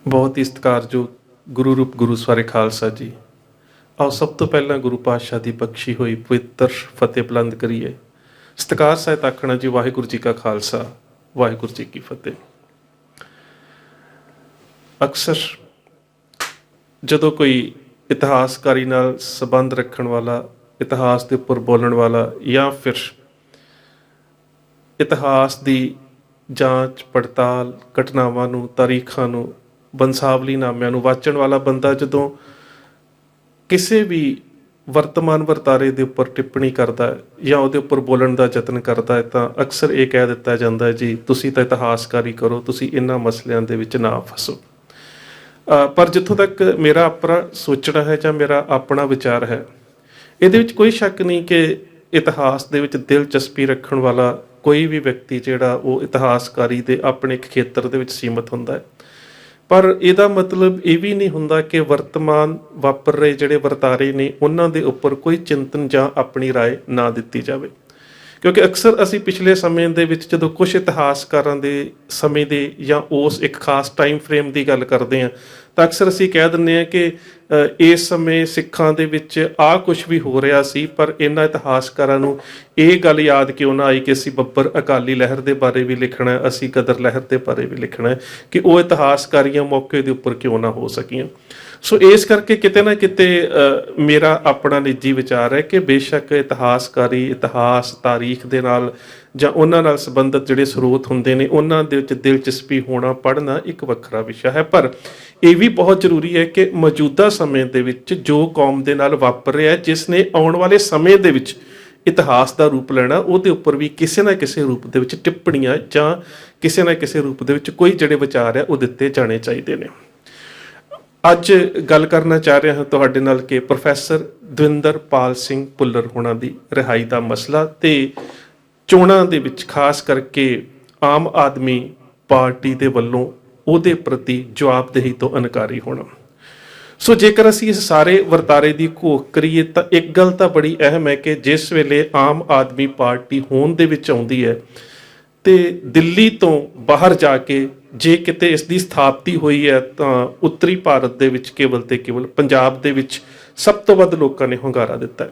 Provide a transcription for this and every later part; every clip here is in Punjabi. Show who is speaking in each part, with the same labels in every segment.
Speaker 1: बहुत ही सत्कारयोग गुरु रूप गुरु सवारे खालसा जी। आओ सब तो पहला गुरु पातशाह की बख्शी हुई पवित्र फतेह बुलंद करिए। सत्कार सहित आखना जी वाहिगुरू जी का खालसा वाहिगुरू जी की फतेह। अक्सर जदों कोई इतिहासकारी नाल संबंध रखण वाला, इतिहास के उपर बोलण वाला या फिर इतिहास की जांच पड़ताल घटनावां नूं तारीखां नूं ਬੰਸਾਵਲੀ ਨਾਮਿਆਂ ਨੂੰ ਵਾਚਣ ਵਾਲਾ ਬੰਦਾ ਜਦੋਂ ਕਿਸੇ ਵੀ ਵਰਤਮਾਨ ਵਰਤਾਰੇ ਦੇ ਉੱਪਰ ਟਿੱਪਣੀ ਕਰਦਾ ਹੈ ਜਾਂ ਉਹਦੇ ਉੱਪਰ ਬੋਲਣ ਦਾ ਯਤਨ ਕਰਦਾ ਹੈ ਤਾਂ ਅਕਸਰ ਇਹ ਕਹਿ ਦਿੱਤਾ ਜਾਂਦਾ ਹੈ ਜੀ ਤੁਸੀਂ ਤਾਂ ਇਤਿਹਾਸਕਾਰੀ ਕਰੋ, ਤੁਸੀਂ ਇਹਨਾਂ ਮਸਲਿਆਂ ਦੇ ਵਿੱਚ ਨਾ ਫਸੋ। ਪਰ ਜਿੱਥੋਂ ਤੱਕ ਮੇਰਾ ਆਪਣਾ ਸੋਚਣਾ ਹੈ ਜਾਂ ਮੇਰਾ ਆਪਣਾ ਵਿਚਾਰ ਹੈ, ਇਹਦੇ ਵਿੱਚ ਕੋਈ ਸ਼ੱਕ ਨਹੀਂ ਕਿ ਇਤਿਹਾਸ ਦੇ ਵਿੱਚ ਦਿਲਚਸਪੀ ਰੱਖਣ ਵਾਲਾ ਕੋਈ ਵੀ ਵਿਅਕਤੀ ਜਿਹੜਾ ਉਹ ਇਤਿਹਾਸਕਾਰੀ ਦੇ ਆਪਣੇ ਇੱਕ ਖੇਤਰ ਦੇ ਵਿੱਚ ਸੀਮਤ ਹੁੰਦਾ ਹੈ। ਪਰ ਇਹਦਾ ਮਤਲਬ ਇਹ ਵੀ ਨਹੀਂ ਹੁੰਦਾ ਕਿ ਵਰਤਮਾਨ ਵਾਪਰ ਰਹੇ ਜਿਹੜੇ ਵਰਤਾਰੇ ਨੇ ਉਹਨਾਂ ਦੇ ਉੱਪਰ ਕੋਈ ਚਿੰਤਨ ਜਾਂ ਆਪਣੀ ਰਾਏ ਨਾ ਦਿੱਤੀ ਜਾਵੇ, ਕਿਉਂਕਿ ਅਕਸਰ ਅਸੀਂ ਪਿਛਲੇ ਸਮੇਂ ਦੇ ਵਿੱਚ ਜਦੋਂ ਕੁਝ ਇਤਿਹਾਸਕਾਰਾਂ ਦੇ ਸਮੇਂ ਦੇ ਜਾਂ ਉਸ ਇੱਕ ਖਾਸ ਟਾਈਮ ਫਰੇਮ ਦੀ ਗੱਲ ਕਰਦੇ ਹਾਂ ਤਾਂ ਅਕਸਰ ਅਸੀਂ ਕਹਿ ਦਿੰਦੇ ਹਾਂ ਕਿ ਇਸ ਸਮੇਂ ਸਿੱਖਾਂ ਦੇ ਵਿੱਚ ਆਹ ਕੁਝ ਵੀ ਹੋ ਰਿਹਾ ਸੀ, ਪਰ ਇਹਨਾਂ ਇਤਿਹਾਸਕਾਰਾਂ ਨੂੰ ਇਹ ਗੱਲ ਯਾਦ ਕਿਉਂ ਨਾ ਆਈ ਕਿ ਅਸੀਂ ਬੱਬਰ ਅਕਾਲੀ ਲਹਿਰ ਦੇ ਬਾਰੇ ਵੀ ਲਿਖਣਾ, ਅਸੀਂ ਗਦਰ ਲਹਿਰ ਦੇ ਬਾਰੇ ਵੀ ਲਿਖਣਾ, ਕਿ ਉਹ ਇਤਿਹਾਸਕਾਰੀਆਂ ਮੌਕੇ ਦੇ ਉੱਪਰ ਕਿਉਂ ਨਾ ਹੋ ਸਕੀਆਂ। ਸੋ ਇਸ ਕਰਕੇ ਕਿਤੇ ਨਾ ਕਿਤੇ ਮੇਰਾ ਆਪਣਾ ਨਿੱਜੀ ਵਿਚਾਰ ਹੈ ਕਿ ਬੇਸ਼ੱਕ ਇਤਿਹਾਸਕਾਰੀ ਇਤਿਹਾਸ ਤਾਰੀਖ ਦੇ ਨਾਲ ਜਾਂ ਉਹਨਾਂ ਨਾਲ ਸੰਬੰਧਿਤ ਜਿਹੜੇ ਸਰੋਤ ਹੁੰਦੇ ਨੇ ਉਹਨਾਂ ਦੇ ਵਿੱਚ ਦਿਲਚਸਪੀ ਹੋਣਾ ਪੜ੍ਹਨਾ ਇੱਕ ਵੱਖਰਾ ਵਿਸ਼ਾ ਹੈ, ਪਰ ਇਹ ਵੀ ਬਹੁਤ ਜ਼ਰੂਰੀ ਹੈ ਕਿ ਮੌਜੂਦਾ ਸਮੇਂ ਦੇ ਵਿੱਚ ਜੋ ਕੌਮ ਦੇ ਨਾਲ ਵਾਪਰ ਰਿਹਾ, ਜਿਸ ਨੇ ਆਉਣ ਵਾਲੇ ਸਮੇਂ ਦੇ ਵਿੱਚ ਇਤਿਹਾਸ ਦਾ ਰੂਪ ਲੈਣਾ, ਉਹਦੇ ਉੱਪਰ ਵੀ ਕਿਸੇ ਨਾ ਕਿਸੇ ਰੂਪ ਦੇ ਵਿੱਚ ਟਿੱਪਣੀਆਂ ਜਾਂ ਕਿਸੇ ਨਾ ਕਿਸੇ ਰੂਪ ਦੇ ਵਿੱਚ ਕੋਈ ਜਿਹੜੇ ਵਿਚਾਰ ਹੈ ਉਹ ਦਿੱਤੇ ਜਾਣੇ ਚਾਹੀਦੇ ਨੇ। ਅੱਜ ਗੱਲ ਕਰਨਾ ਚਾਹ ਰਿਹਾ ਹਾਂ ਤੁਹਾਡੇ ਨਾਲ ਕਿ ਪ੍ਰੋਫੈਸਰ ਦਵਿੰਦਰਪਾਲ ਸਿੰਘ ਭੁੱਲਰ ਹੋਣਾ ਦੀ ਰਿਹਾਈ ਦਾ ਮਸਲਾ ਤੇ ਚੋਣਾਂ ਦੇ ਵਿੱਚ ਖਾਸ ਕਰਕੇ ਆਮ ਆਦਮੀ ਪਾਰਟੀ ਦੇ ਵੱਲੋਂ ਉਹਦੇ ਪ੍ਰਤੀ ਜਵਾਬਦੇਹੀ ਤੋਂ ਇਨਕਾਰੀ ਹੋਣਾ। ਸੋ ਜੇਕਰ ਅਸੀਂ ਇਸ ਸਾਰੇ ਵਰਤਾਰੇ ਦੀ ਘੋਖ ਕਰੀਏ ਤਾਂ ਇੱਕ ਗੱਲ ਤਾਂ ਬੜੀ ਅਹਿਮ ਹੈ ਕਿ ਜਿਸ ਵੇਲੇ ਆਮ ਆਦਮੀ ਪਾਰਟੀ ਹੋਂਦ ਦੇ ਵਿੱਚ ਆਉਂਦੀ ਹੈ ਤੇ ਦਿੱਲੀ ਤੋਂ ਬਾਹਰ ਜਾ ਕੇ ਜੇ ਕਿਤੇ ਇਸ ਦੀ ਸਥਾਪਤੀ ਹੋਈ ਹੈ ਤਾਂ ਉੱਤਰੀ ਭਾਰਤ ਦੇ ਵਿੱਚ ਕੇਵਲ ਤੇ ਕੇਵਲ ਪੰਜਾਬ ਦੇ ਵਿੱਚ ਸਭ ਤੋਂ ਵੱਧ ਲੋਕਾਂ ਨੇ ਹੁੰਗਾਰਾ ਦਿੱਤਾ ਹੈ।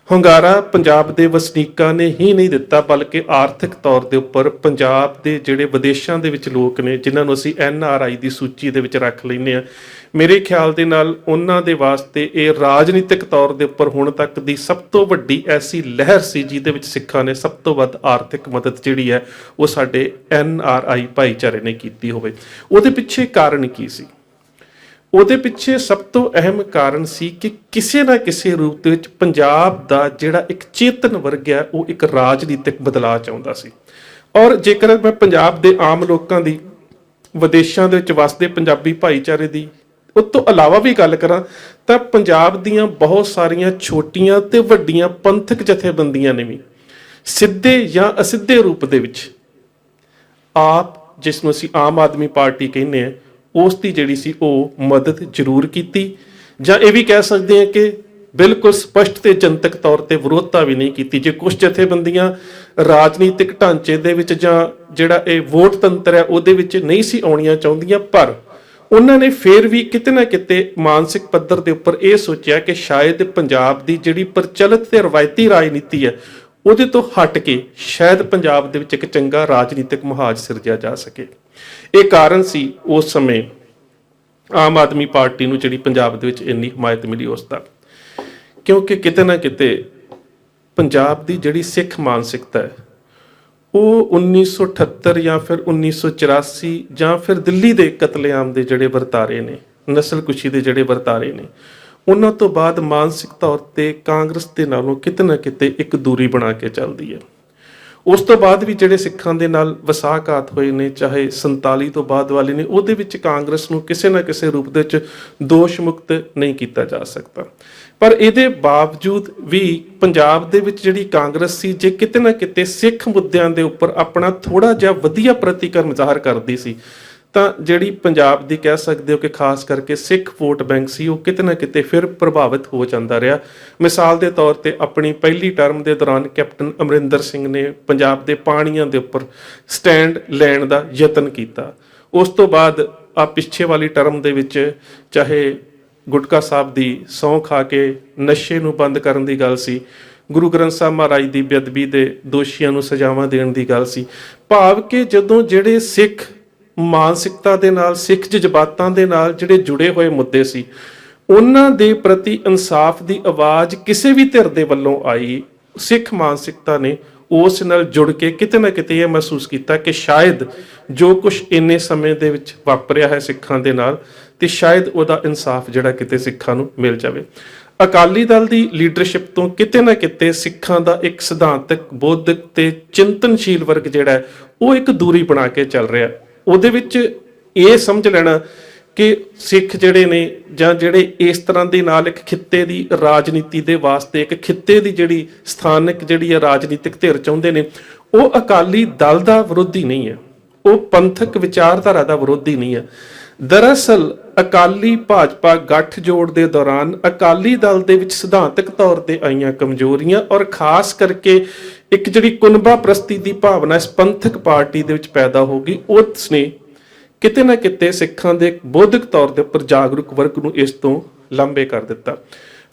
Speaker 1: ਹੁੰਗਾਰਾ ਪੰਜਾਬ ਦੇ ਵਸਨੀਕਾਂ ਨੇ ਹੀ ਨਹੀਂ ਦਿੱਤਾ, ਬਲਕਿ ਆਰਥਿਕ ਤੌਰ ਦੇ ਉੱਪਰ ਪੰਜਾਬ ਦੇ ਜਿਹੜੇ ਵਿਦੇਸ਼ਾਂ ਦੇ ਵਿੱਚ ਲੋਕ ਨੇ ਜਿਨ੍ਹਾਂ ਨੂੰ ਅਸੀਂ NRI ਦੀ ਸੂਚੀ ਦੇ ਵਿੱਚ ਰੱਖ ਲੈਂਦੇ ਹਾਂ, ਮੇਰੇ ਖਿਆਲ ਦੇ ਨਾਲ ਉਹਨਾਂ ਦੇ ਵਾਸਤੇ ਇਹ ਰਾਜਨੀਤਿਕ ਤੌਰ ਦੇ ਉੱਪਰ ਹੁਣ ਤੱਕ ਦੀ ਸਭ ਤੋਂ ਵੱਡੀ ਐਸੀ ਲਹਿਰ ਸੀ ਜਿਹਦੇ ਵਿੱਚ ਸਿੱਖਾਂ ਨੇ ਸਭ ਤੋਂ ਵੱਧ ਆਰਥਿਕ ਮਦਦ ਜਿਹੜੀ ਹੈ ਉਹ ਸਾਡੇ NRI ਭਾਈਚਾਰੇ ਨੇ ਕੀਤੀ ਹੋਵੇ। ਉਹਦੇ ਪਿੱਛੇ ਕਾਰਨ ਕੀ ਸੀ? ਉਹਦੇ ਪਿੱਛੇ ਸਭ ਤੋਂ ਅਹਿਮ ਕਾਰਨ ਸੀ ਕਿ ਕਿਸੇ ਨਾ ਕਿਸੇ ਰੂਪ ਦੇ ਵਿੱਚ ਪੰਜਾਬ ਦਾ ਜਿਹੜਾ ਇੱਕ ਚੇਤਨ ਵਰਗ ਹੈ ਉਹ ਇੱਕ ਰਾਜਨੀਤਿਕ ਬਦਲਾਅ ਚਾਹੁੰਦਾ ਸੀ। ਔਰ ਜੇਕਰ ਮੈਂ ਪੰਜਾਬ ਦੇ ਆਮ ਲੋਕਾਂ ਦੀ, ਵਿਦੇਸ਼ਾਂ ਦੇ ਵਿੱਚ ਵਸਦੇ ਪੰਜਾਬੀ ਭਾਈਚਾਰੇ ਦੀ, ਉਸ ਤੋਂ ਇਲਾਵਾ ਵੀ ਗੱਲ ਕਰਾਂ ਤਾਂ ਪੰਜਾਬ ਦੀਆਂ ਬਹੁਤ ਸਾਰੀਆਂ ਛੋਟੀਆਂ ਤੇ ਵੱਡੀਆਂ ਪੰਥਕ ਜਥੇਬੰਦੀਆਂ ਨੇ ਵੀ ਸਿੱਧੇ ਜਾਂ ਅਸਿੱਧੇ ਰੂਪ ਦੇ ਵਿੱਚ ਆਪ, ਜਿਸ ਨੂੰ ਅਸੀਂ ਆਮ ਆਦਮੀ ਪਾਰਟੀ ਕਹਿੰਦੇ ਹਾਂ, ਉਸ ਦੀ ਜਿਹੜੀ ਸੀ ਉਹ ਮਦਦ ਜ਼ਰੂਰ ਕੀਤੀ, ਜਾਂ ਇਹ ਵੀ ਕਹਿ ਸਕਦੇ ਹਾਂ ਕਿ ਬਿਲਕੁਲ ਸਪਸ਼ਟ ਤੇ ਜਨਤਕ ਤੌਰ ਤੇ ਵਿਰੋਧਤਾ ਵੀ ਨਹੀਂ ਕੀਤੀ। ਜੇ ਕੁਝ ਜਥੇਬੰਦੀਆਂ ਰਾਜਨੀਤਿਕ ਢਾਂਚੇ ਦੇ ਵਿੱਚ ਜਾਂ ਜਿਹੜਾ ਇਹ ਵੋਟ ਤੰਤਰ ਹੈ ਉਹਦੇ ਵਿੱਚ ਨਹੀਂ ਸੀ ਆਉਣੀਆਂ ਚਾਹੁੰਦੀਆਂ, ਪਰ ਉਹਨਾਂ ਨੇ ਫਿਰ ਵੀ ਕਿਤੇ ਨਾ ਕਿਤੇ ਮਾਨਸਿਕ ਪੱਧਰ ਦੇ ਉੱਪਰ ਇਹ ਸੋਚਿਆ ਕਿ ਸ਼ਾਇਦ ਪੰਜਾਬ ਦੀ ਜਿਹੜੀ ਪ੍ਰਚਲਿਤ ਤੇ ਰਵਾਇਤੀ ਰਾਜਨੀਤੀ ਹੈ ਉਹਦੇ ਤੋਂ ਹਟ ਕੇ ਸ਼ਾਇਦ ਪੰਜਾਬ ਦੇ ਵਿੱਚ ਇੱਕ ਚੰਗਾ ਰਾਜਨੀਤਿਕ ਮੁਹਾਜ ਸਿਰਜਿਆ ਜਾ ਸਕੇ। ਇਹ ਕਾਰਨ ਸੀ ਉਸ ਸਮੇਂ ਆਮ ਆਦਮੀ ਪਾਰਟੀ ਨੂੰ ਜਿਹੜੀ ਪੰਜਾਬ ਦੇ ਵਿੱਚ ਇੰਨੀ ਹਮਾਇਤ ਮਿਲੀ ਉਸ ਦਾ, ਕਿਉਂਕਿ ਕਿਤੇ ਨਾ ਕਿਤੇ ਪੰਜਾਬ ਦੀ ਜਿਹੜੀ ਸਿੱਖ ਮਾਨਸਿਕਤਾ ਹੈ ਉਹ 1978 ਜਾਂ ਫਿਰ 1984 ਜਾਂ ਫਿਰ ਦਿੱਲੀ ਦੇ ਕਤਲੇਆਮ ਦੇ ਜਿਹੜੇ ਵਰਤਾਰੇ ਨੇ, ਨਸਲਕੁਸ਼ੀ ਦੇ ਜਿਹੜੇ ਵਰਤਾਰੇ ਨੇ, ਉਹਨਾਂ ਤੋਂ ਬਾਅਦ ਮਾਨਸਿਕ ਤੌਰ ਤੇ ਕਾਂਗਰਸ ਦੇ ਨਾਲੋਂ ਕਿਤੇ ਨਾ ਕਿਤੇ ਇੱਕ ਦੂਰੀ ਬਣਾ ਕੇ ਚੱਲਦੀ ਹੈ। ਉਸ ਤੋਂ ਬਾਅਦ ਵੀ ਜਿਹੜੇ ਸਿੱਖਾਂ ਦੇ ਨਾਲ ਵਸਾਘਾਤ ਹੋਏ ਨੇ, ਚਾਹੇ 47 ਤੋਂ ਬਾਅਦ ਵਾਲੇ ਨੇ, ਉਹਦੇ ਵਿੱਚ ਕਾਂਗਰਸ ਨੂੰ ਕਿਸੇ ਨਾ ਕਿਸੇ ਰੂਪ ਦੇ ਵਿੱਚ ਦੋਸ਼ ਮੁਕਤ ਨਹੀਂ ਕੀਤਾ ਜਾ ਸਕਦਾ। ਪਰ ਇਹਦੇ ਬਾਵਜੂਦ ਵੀ ਪੰਜਾਬ ਦੇ ਵਿੱਚ ਜਿਹੜੀ ਕਾਂਗਰਸ ਸੀ, ਜੇ ਕਿਤੇ ਨਾ ਕਿਤੇ ਸਿੱਖ ਮੁੱਦਿਆਂ ਦੇ ਉੱਪਰ ਆਪਣਾ ਥੋੜਾ ਜਿਹਾ ਵਧੀਆ ਪ੍ਰਤੀਕਰਮ ਜ਼ਾਹਰ ਕਰਦੀ ਸੀ ਤਾਂ ਜਿਹੜੀ ਪੰਜਾਬ ਦੀ ਕਹਿ ਸਕਦੇ ਹੋ ਕਿ ਖਾਸ ਕਰਕੇ ਸਿੱਖ ਵੋਟ ਬੈਂਕ ਸੀ ਉਹ ਕਿਤੇ ਨਾ ਕਿਤੇ ਫਿਰ ਪ੍ਰਭਾਵਿਤ ਹੋ ਜਾਂਦਾ ਰਿਹਾ। ਮਿਸਾਲ ਦੇ ਤੌਰ ਤੇ ਆਪਣੀ ਪਹਿਲੀ ਟਰਮ ਦੇ ਦੌਰਾਨ ਕੈਪਟਨ ਅਮਰਿੰਦਰ ਸਿੰਘ ਨੇ ਪੰਜਾਬ ਦੇ ਪਾਣੀਆਂ ਦੇ ਉੱਪਰ ਸਟੈਂਡ ਲੈਣ ਦਾ ਯਤਨ ਕੀਤਾ। ਉਸ ਤੋਂ ਬਾਅਦ ਆ ਪਿੱਛੇ ਵਾਲੀ ਟਰਮ ਦੇ ਵਿੱਚ ਚਾਹੇ ਗੁਟਕਾ ਸਾਹਿਬ ਦੀ ਸਹੁੰ ਖਾ ਕੇ ਨਸ਼ੇ ਨੂੰ ਬੰਦ ਕਰਨ ਦੀ ਗੱਲ ਸੀ, ਗੁਰੂ ਗ੍ਰੰਥ ਸਾਹਿਬ ਮਹਾਰਾਜ ਦੀ ਬੇਅਦਬੀ ਦੇ ਦੋਸ਼ੀਆਂ ਨੂੰ ਸਜ਼ਾਵਾਂ ਦੇਣ ਦੀ ਗੱਲ ਸੀ। ਭਾਵ ਕਿ ਜਦੋਂ ਜਿਹੜੇ ਸਿੱਖ ਮਾਨਸਿਕਤਾ ਦੇ ਨਾਲ, ਸਿੱਖ ਜਜ਼ਬਾਤਾਂ ਦੇ ਨਾਲ ਜਿਹੜੇ ਜੁੜੇ ਹੋਏ ਮੁੱਦੇ ਸੀ, ਉਹਨਾਂ ਦੇ ਪ੍ਰਤੀ ਇਨਸਾਫ ਦੀ ਆਵਾਜ਼ ਕਿਸੇ ਵੀ ਧਿਰ ਦੇ ਵੱਲੋਂ ਆਈ, ਸਿੱਖ ਮਾਨਸਿਕਤਾ ਨੇ ਉਸ ਨਾਲ ਜੁੜ ਕੇ ਕਿਤੇ ਨਾ ਕਿਤੇ ਇਹ ਮਹਿਸੂਸ ਕੀਤਾ ਕਿ ਸ਼ਾਇਦ ਜੋ ਕੁਝ ਇੰਨੇ ਸਮੇਂ ਦੇ ਵਿੱਚ ਵਾਪਰਿਆ ਹੈ ਸਿੱਖਾਂ ਦੇ ਨਾਲ, ਤੇ ਸ਼ਾਇਦ ਉਹਦਾ ਇਨਸਾਫ ਜਿਹੜਾ ਕਿਤੇ ਸਿੱਖਾਂ ਨੂੰ ਮਿਲ ਜਾਵੇ। ਅਕਾਲੀ ਦਲ ਦੀ ਲੀਡਰਸ਼ਿਪ ਤੋਂ ਕਿਤੇ ਨਾ ਕਿਤੇ ਸਿੱਖਾਂ ਦਾ ਇੱਕ ਸਿਧਾਂਤਕ, ਬੌਧਿਕ ਤੇ ਚਿੰਤਨਸ਼ੀਲ ਵਰਗ ਜਿਹੜਾ ਹੈ ਉਹ ਇੱਕ ਦੂਰੀ ਬਣਾ ਕੇ ਚੱਲ ਰਿਹਾ। ਉਹਦੇ ਵਿੱਚ ਇਹ ਸਮਝ ਲੈਣਾ ਕਿ ਸਿੱਖ ਜਿਹੜੇ ਨੇ ਜਾਂ ਜਿਹੜੇ ਇਸ ਤਰ੍ਹਾਂ ਦੇ ਨਾਲ ਇੱਕ ਖਿੱਤੇ ਦੀ ਰਾਜਨੀਤੀ ਦੇ ਵਾਸਤੇ, ਇੱਕ ਖਿੱਤੇ ਦੀ ਜਿਹੜੀ ਸਥਾਨਕ ਜਿਹੜੀ ਹੈ ਰਾਜਨੀਤਿਕ ਧਿਰ ਚਾਹੁੰਦੇ ਨੇ, ਉਹ ਅਕਾਲੀ ਦਲ ਦਾ ਵਿਰੋਧੀ ਨਹੀਂ ਹੈ, ਉਹ ਪੰਥਕ ਵਿਚਾਰਧਾਰਾ ਦਾ ਵਿਰੋਧੀ ਨਹੀਂ ਹੈ। ਦਰਅਸਲ ਅਕਾਲੀ ਭਾਜਪਾ ਗੱਠਜੋੜ ਦੇ ਦੌਰਾਨ ਅਕਾਲੀ ਦਲ ਦੇ ਵਿੱਚ ਸਿਧਾਂਤਕ ਤੌਰ ਤੇ ਆਈਆਂ ਕਮਜ਼ੋਰੀਆਂ ਔਰ ਖਾਸ ਕਰਕੇ ਇੱਕ ਜਿਹੜੀ ਕੁਨਬਾ ਪ੍ਰਸਤੀ ਦੀ ਭਾਵਨਾ ਇਸ ਪੰਥਕ ਪਾਰਟੀ ਦੇ ਵਿੱਚ ਪੈਦਾ ਹੋ ਗਈ, ਉਸਨੇ ਕਿਤੇ ਨਾ ਕਿਤੇ ਸਿੱਖਾਂ ਦੇ ਬੌਧਿਕ ਤੌਰ ਦੇ ਉੱਪਰ ਜਾਗਰੂਕ ਵਰਗ ਨੂੰ ਇਸ ਤੋਂ ਲਾਂਭੇ ਕਰ ਦਿੱਤਾ।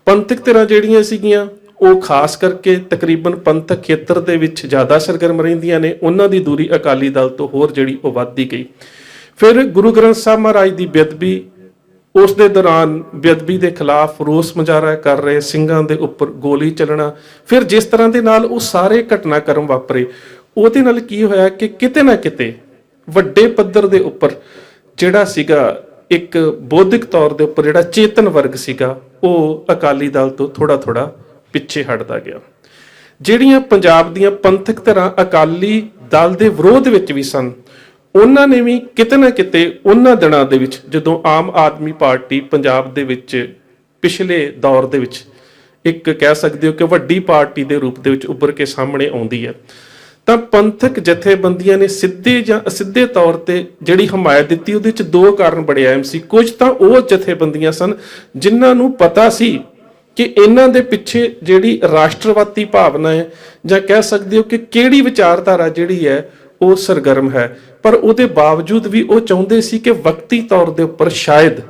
Speaker 1: ਪੰਥਕ ਧਿਰਾਂ ਜਿਹੜੀਆਂ ਸੀਗੀਆਂ ਉਹ ਖਾਸ ਕਰਕੇ ਤਕਰੀਬਨ ਪੰਥਕ ਖੇਤਰ ਦੇ ਵਿੱਚ ਜ਼ਿਆਦਾ ਸਰਗਰਮ ਰਹਿੰਦੀਆਂ ਨੇ, ਉਹਨਾਂ ਦੀ ਦੂਰੀ ਅਕਾਲੀ ਦਲ ਤੋਂ ਹੋਰ ਜਿਹੜੀ ਉਹ ਵੱਧਦੀ ਗਈ। ਫਿਰ ਗੁਰੂ ਗ੍ਰੰਥ ਸਾਹਿਬ ਮਹਾਰਾਜ ਦੀ ਬੇਅਦਬੀ, ਉਸ ਦੇ ਦੌਰਾਨ ਬੇਅਦਬੀ ਦੇ ਖਿਲਾਫ ਰੋਸ ਮੁਜ਼ਾਹਰਾ ਕਰ ਰਹੇ ਸਿੰਘਾਂ ਦੇ ਉੱਪਰ ਗੋਲੀ ਚੱਲਣਾ, ਫਿਰ ਜਿਸ ਤਰ੍ਹਾਂ ਦੇ ਨਾਲ ਉਹ ਸਾਰੇ ਘਟਨਾਕ੍ਰਮ ਵਾਪਰੇ, ਉਹਦੇ ਨਾਲ ਕੀ ਹੋਇਆ ਕਿ ਕਿਤੇ ਨਾ ਕਿਤੇ ਵੱਡੇ ਪੱਧਰ ਦੇ ਉੱਪਰ ਜਿਹੜਾ ਸੀਗਾ ਇੱਕ ਬੌਧਿਕ ਤੌਰ ਦੇ ਉੱਪਰ ਜਿਹੜਾ ਚੇਤਨ ਵਰਗ ਸੀਗਾ ਉਹ ਅਕਾਲੀ ਦਲ ਤੋਂ ਥੋੜਾ ਥੋੜਾ ਪਿੱਛੇ ਹਟਦਾ ਗਿਆ। ਜਿਹੜੀਆਂ ਪੰਜਾਬ ਦੀਆਂ ਪੰਥਕ ਧਿਰਾਂ ਅਕਾਲੀ ਦਲ ਦੇ ਵਿਰੋਧ ਵਿੱਚ ਵੀ ਸਨ, ਉਹਨਾਂ ਨੇ ਵੀ ਕਿਤੇ ਨਾ ਕਿਤੇ ਉਹਨਾਂ ਦਿਨਾਂ ਦੇ ਵਿੱਚ ਜਦੋਂ ਆਮ ਆਦਮੀ ਪਾਰਟੀ ਪੰਜਾਬ ਦੇ ਵਿੱਚ ਪਿਛਲੇ ਦੌਰ ਦੇ ਵਿੱਚ ਇੱਕ ਕਹਿ ਸਕਦੇ ਹੋ ਕਿ ਵੱਡੀ ਪਾਰਟੀ ਦੇ ਰੂਪ ਦੇ ਵਿੱਚ ਉੱਭਰ ਕੇ ਸਾਹਮਣੇ ਆਉਂਦੀ ਹੈ, ਤਾਂ ਪੰਥਕ ਜਥੇਬੰਦੀਆਂ ਨੇ ਸਿੱਧੇ ਜਾਂ ਅਸਿੱਧੇ ਤੌਰ ਤੇ ਜਿਹੜੀ ਹਮਾਇਤ ਦਿੱਤੀ, ਉਹਦੇ ਵਿੱਚ ਦੋ ਕਾਰਨ ਬੜੇ ਅਹਿਮ ਸੀ। ਕੁਝ ਤਾਂ ਉਹ ਜਥੇਬੰਦੀਆਂ ਸਨ ਜਿਨ੍ਹਾਂ ਨੂੰ ਪਤਾ ਸੀ ਕਿ ਇਹਨਾਂ ਦੇ ਪਿੱਛੇ ਜਿਹੜੀ ਰਾਸ਼ਟਰਵਾਦੀ ਭਾਵਨਾ ਹੈ ਜਾਂ ਕਹਿ ਸਕਦੇ ਹੋ ਕਿ ਕਿਹੜੀ ਵਿਚਾਰਧਾਰਾ ਜਿਹੜੀ ਹੈ ਉਹ ਸਰਗਰਮ ਹੈ, ਪਰ ਉਹਦੇ ਬਾਵਜੂਦ ਵੀ ਉਹ ਚਾਹੁੰਦੇ ਸੀ ਕਿ ਵਕਤੀ ਤੌਰ ਦੇ ਉੱਪਰ ਸ਼ਾਇਦ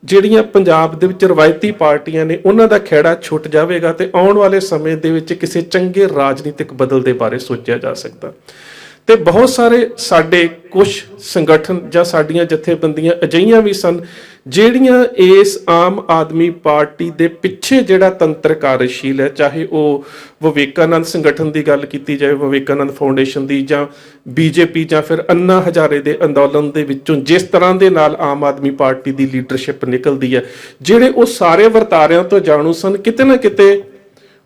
Speaker 1: ਜਿਹੜੀਆਂ ਪੰਜਾਬ ਦੇ ਵਿੱਚ ਰਵਾਇਤੀ ਪਾਰਟੀਆਂ ਨੇ ਉਹਨਾਂ ਦਾ ਖਹਿੜਾ ਛੁੱਟ ਜਾਵੇਗਾ ਤੇ ਆਉਣ ਵਾਲੇ ਸਮੇਂ ਦੇ ਵਿੱਚ ਕਿਸੇ ਚੰਗੇ ਰਾਜਨੀਤਿਕ ਬਦਲ ਦੇ ਬਾਰੇ ਸੋਚਿਆ ਜਾ ਸਕਦਾ। ਤੇ ਬਹੁਤ ਸਾਰੇ ਸਾਡੇ ਕੁਝ ਸੰਗਠਨ ਜਾਂ ਸਾਡੀਆਂ ਜਥੇਬੰਦੀਆਂ ਅਜਿਹੀਆਂ ਵੀ ਸਨ ਜਿਹੜੀਆਂ ਇਸ ਆਮ ਆਦਮੀ ਪਾਰਟੀ ਦੇ ਪਿੱਛੇ ਜਿਹੜਾ ਤੰਤਰ ਕਾਰਜਸ਼ੀਲ ਹੈ, ਚਾਹੇ ਉਹ ਵਿਵੇਕਾਨੰਦ ਸੰਗਠਨ ਦੀ ਗੱਲ ਕੀਤੀ ਜਾਵੇ, ਵਿਵੇਕਾਨੰਦ ਫਾਊਂਡੇਸ਼ਨ ਦੀ, ਜਾਂ ਬੀਜੇਪੀ, ਜਾਂ ਫਿਰ ਅੰਨਾ ਹਜ਼ਾਰੇ ਦੇ ਅੰਦੋਲਨ ਦੇ ਵਿੱਚੋਂ ਜਿਸ ਤਰ੍ਹਾਂ ਦੇ ਨਾਲ ਆਮ ਆਦਮੀ ਪਾਰਟੀ ਦੀ ਲੀਡਰਸ਼ਿਪ ਨਿਕਲਦੀ ਹੈ, ਜਿਹੜੇ ਉਹ ਸਾਰੇ ਵਰਤਾਰਿਆਂ ਤੋਂ ਜਾਣੂ ਸਨ, ਕਿਤੇ ਨਾ ਕਿਤੇ